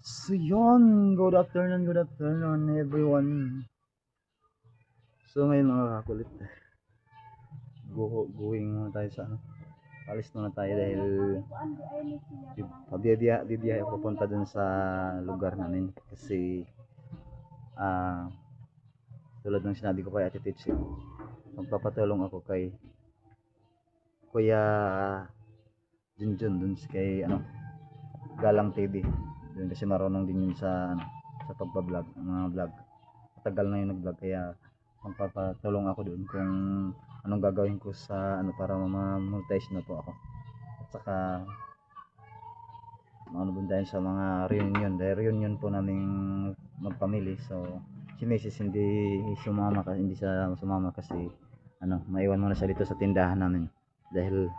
So yun, good afternoon everyone. So ngayon mga kakulit, going muna tayo sa alis muna tayo dahil bibiyahe ako papunta dun sa lugar namin kasi tulad ng sinabi ko kay Ate Titsi, magpapatulong ako kay Kuya Junjun dun kay Galang TV dun kasi marunong din yun sa pagbablog, mga vlog. Matagal na yung nag-vlog kaya magpapatulong ako doon kung anong gagawin ko sa para ma-monetize na po ako. At saka din tayo sa mga reunion. Dahil reunion po namin magpamili. So si Mrs. hindi siya sumama kasi maiwan muna siya dito sa tindahan namin. Dahil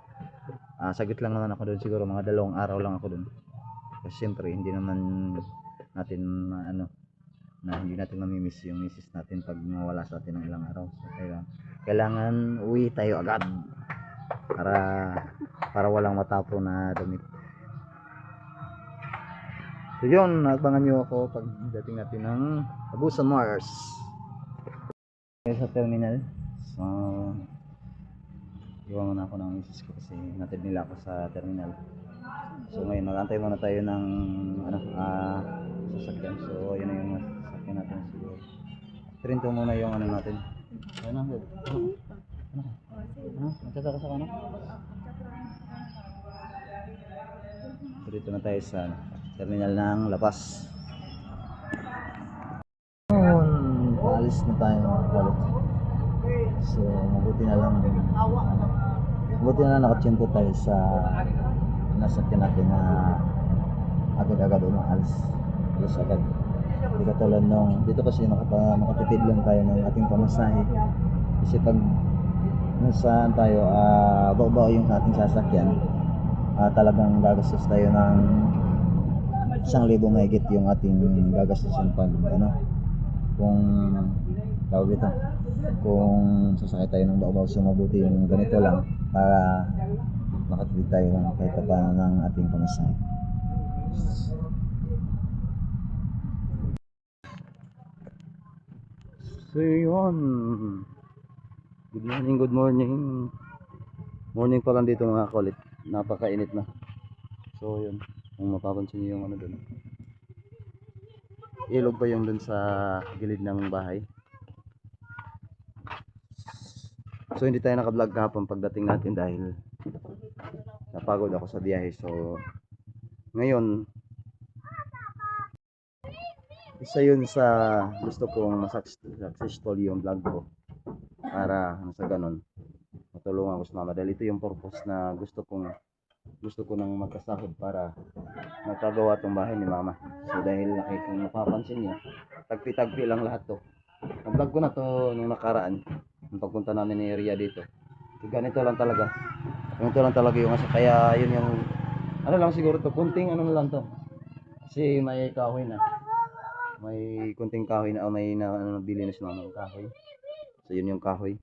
saglit lang naman ako doon, siguro mga 2 araw lang ako doon. Kasi siyempre hindi naman natin na hindi natin mamimiss yung misis natin pag mawala sa atin ng ilang araw. So kailangan uwi tayo agad para walang matapo na damit. So yun, abangan nyo ako pag dating natin ng Abusan Mars sa terminal. So iwan muna ako ng misis ko kasi natin nila ako sa terminal. So ngayon mag-antay muna tayo ng sasakyan. So yun na yung sasakyan natin siguro. Trinto muna yung natin. Magtata ka sa kanan? So dito na tayo sa terminal ng Lapas. Paalis na tayo mga kulit. So mabuti na lang nakatsyento tayo sa nasakyan natin na agad-agad umaalis agad. Hindi katulad nung dito kasi makatipid lang tayo ng ating pamasahe kasi pag nasaan tayo bawa yung ating sasakyan talagang gagastos tayo ng 1,000 mahigit yung ating gagastusin pag kung tawag ito kung sasakay tayo ng bawa. So mabuti yung ganito lang para makatipid tayo ng kahit paano ng ating pamasahe. So yun, good morning pa lang dito mga kulit, napakainit na. So yun, kung mapapansin nyo yung doon, ilog pa yung doon sa gilid ng bahay. So hindi tayo naka-vlog kahapon pagdating natin dahil napagod ako sa biyahe. So ngayon isa yun sa gusto kong successful yung vlog ko para sa ganun matulungan ko sa mama dahil ito yung purpose na gusto ko nang magkasahod para magpagawa tong bahay ni mama. So dahil kung napapansin niyo tagpi-tagpi lang lahat to. Ang vlog ko na to nung nakaraan nung pagpunta namin ng area dito. So ganito lang talaga yung kaya yun yung lang siguro to kunting na lang to kasi may kahoy na. May kunting kahoy na may nabili na si mama ng kahoy. So yun yung kahoy.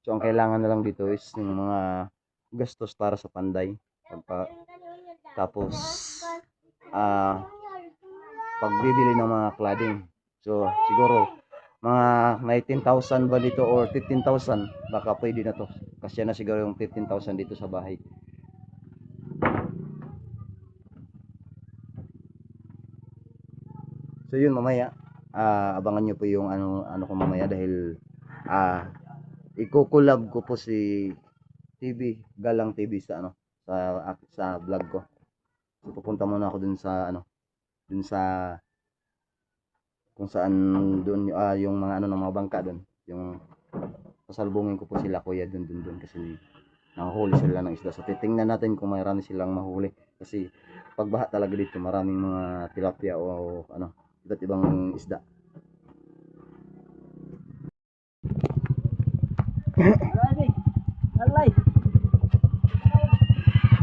So ang kailangan na lang dito is yung mga gastos para sa panday. Tapos pagbibili ng mga cladding. So siguro mga 19,000 ba dito or 15,000 baka pwede na to. Kasi na siguro yung 15,000 dito sa bahay. So yun mamaya abangan nyo po yung ano ko mamaya dahil iko-collab ko po si Galang TV sa sa vlog ko. So pupunta muna ako dun sa dun sa kung saan dun yung mga ng mga bangka dun. Yung pasalubungin ko po sila kuya dun kasi nakahuli sila ng isda. So titingnan natin kung mayroon silang mahuli kasi pagbaha talaga dito maraming mga tilapia o iba't ibang isda.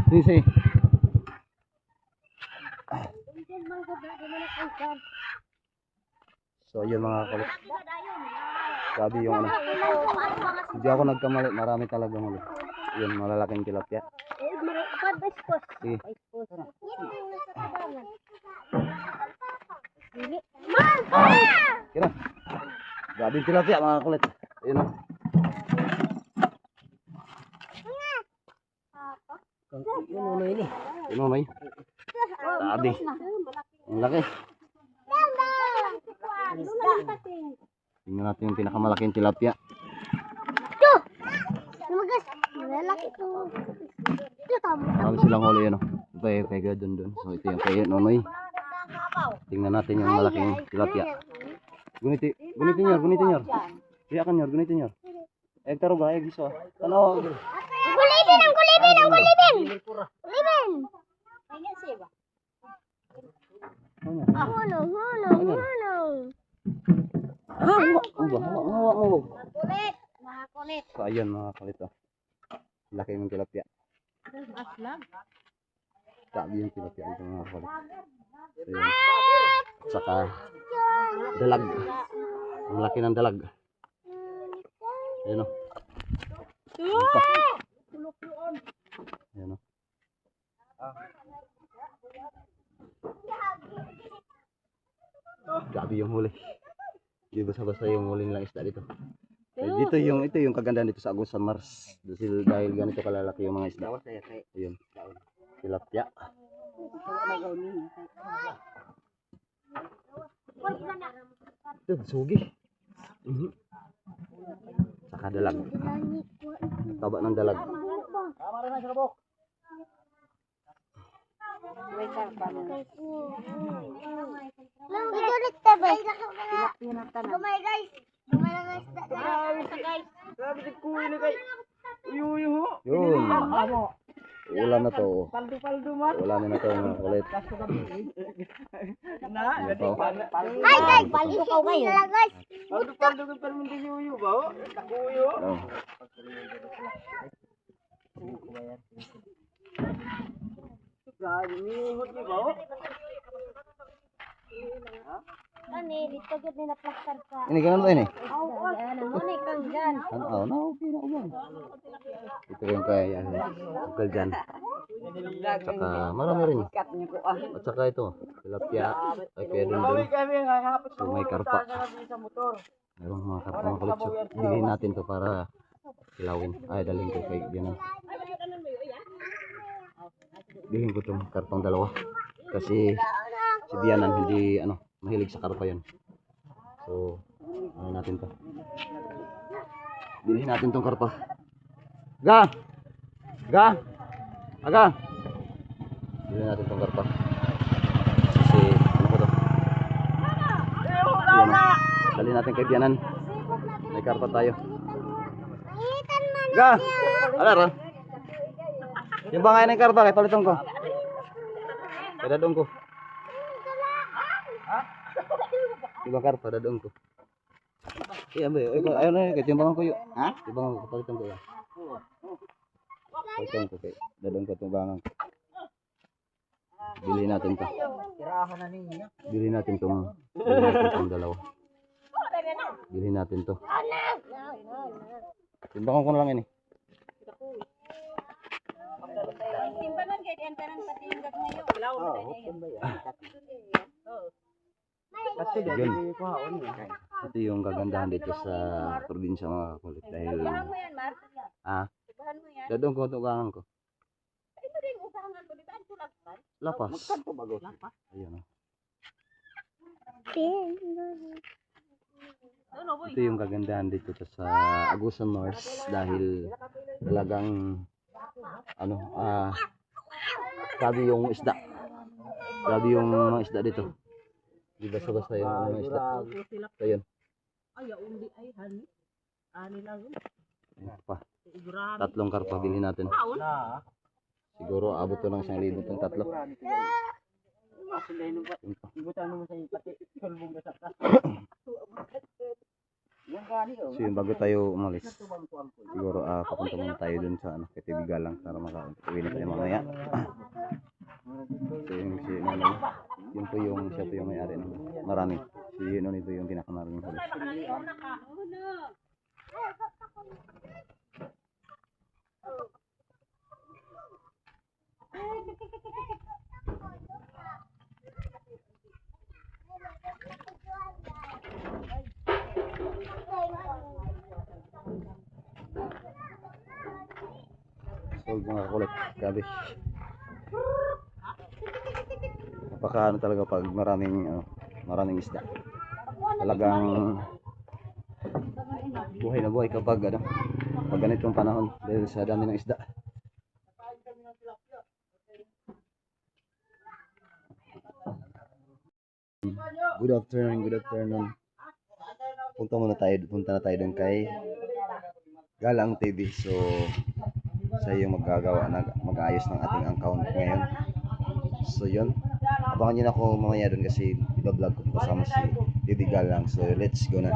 Sisi. So yun mga kulit. Sabi yung hindi ako nagkamali, marami talagang huli. Yun, malalaking tilapia. Sige. Kira. Grabe yung tilapia mga kulit. Ayun o. Yun o may. Grabe. Ang laki. Tingnan natin yung pinakamalaking tilapia. Marami silang huli yun o. Pega dun. So ito yung kay Nonoy. Tingnan natin yung malaking tilapia. Gunitin nyor. Iyakan nyor, gunitin nyor. Egg taro ba? Egg iso. Tanaw. Kulibin! Kulit! Mga kulit. So ayun mga kulit o. Laki yung tilapia. Sabi yung tilapia ito mga kulit. So yun. Saka dalag. Ang laki ng dalag. Ayun o. Ayun o. Grabe yung huli. Di basta-basta yung huli nilang isda dito. Ito yung kagandahan dito sa Agusan Mars. Dahil ganito kalalaki yung mga isda. Ayun. Tilapia. Ito, sugi. Saka dalag. Taba ng dalag. Yun. Ulan na to. Ulan na to mga kulit. Ay, guys! Paldo ka ngayon. Ani, dito gud ni na-plaster ka. Ini ganun ba ini? Ano kang dyan? Ano na okay na ulan. Ito yung kaya ukal dyan. Saka marami rin. At saka ito, tilapia. Ay kaya dun. So may karpa. Mayroong mga karpa mga kulit. So bilhin natin to para ilawin. Ay dalhin ko kay Bianan. Bilhin ko itong kartong dalawa. Kasi si Bianan hindi mahilig sa karpa yun. So ano natin to. Bilhin natin tong karpa. Aga! Bilhin natin tong karpa. Kasi ano ko to? Dali natin kay Bianan. May karpa tayo. Ga! Alara. Yung bangay ng karpa kay paliton ko. Kay dadong ko. Ibang karpa dadong ko. Iya ba? Ayo na kay timbangan ko yo. Ha? Timbangan ko paliton ko. Paliton ko kay dadong ko timbangan. Bilhin natin to. Bilhin natin tong dalawa. Bilhin natin to. Timbangan ko na lang ini. Timbangan kay diyan tanang patinggag ngayon. Yun. Ito yung kagandahan dito sa probinsya mga kulit dahil dadong ko tugangan ko. Lapas. Ayun. Ito yung kagandahan dito sa Agusan Mars dahil talagang grabe yung isda. Grabe yung mga isda dito. Di basta-basta yung mga isda. Ayun. Pa. Tatlong karpa bilhin natin. Siguro abot to ng 1,000 tong tatlo. So yun, bago tayo umalis, siguro papunta muna tayo dun sa Katibiga lang para makauwi na tayo mamaya. So yung si Nonoy, yun po yung siya po yung may-ari ng marami. Si Nonoy ito yung pinakamaraming huli. So mga kakulit, grabe. Napaka ano talaga pag maraming isda. Talagang buhay na buhay kapag pag ganitong panahon dahil sa dami ng isda. Good afternoon, good afternoon. Punta na tayo doon kay Galang TV. So, sa yung mag-aayos ng ating account ngayon. So, yun. Abangan nyo na ako mamaya doon kasi i-vlog ko kasama si TV Galang. So, let's go na.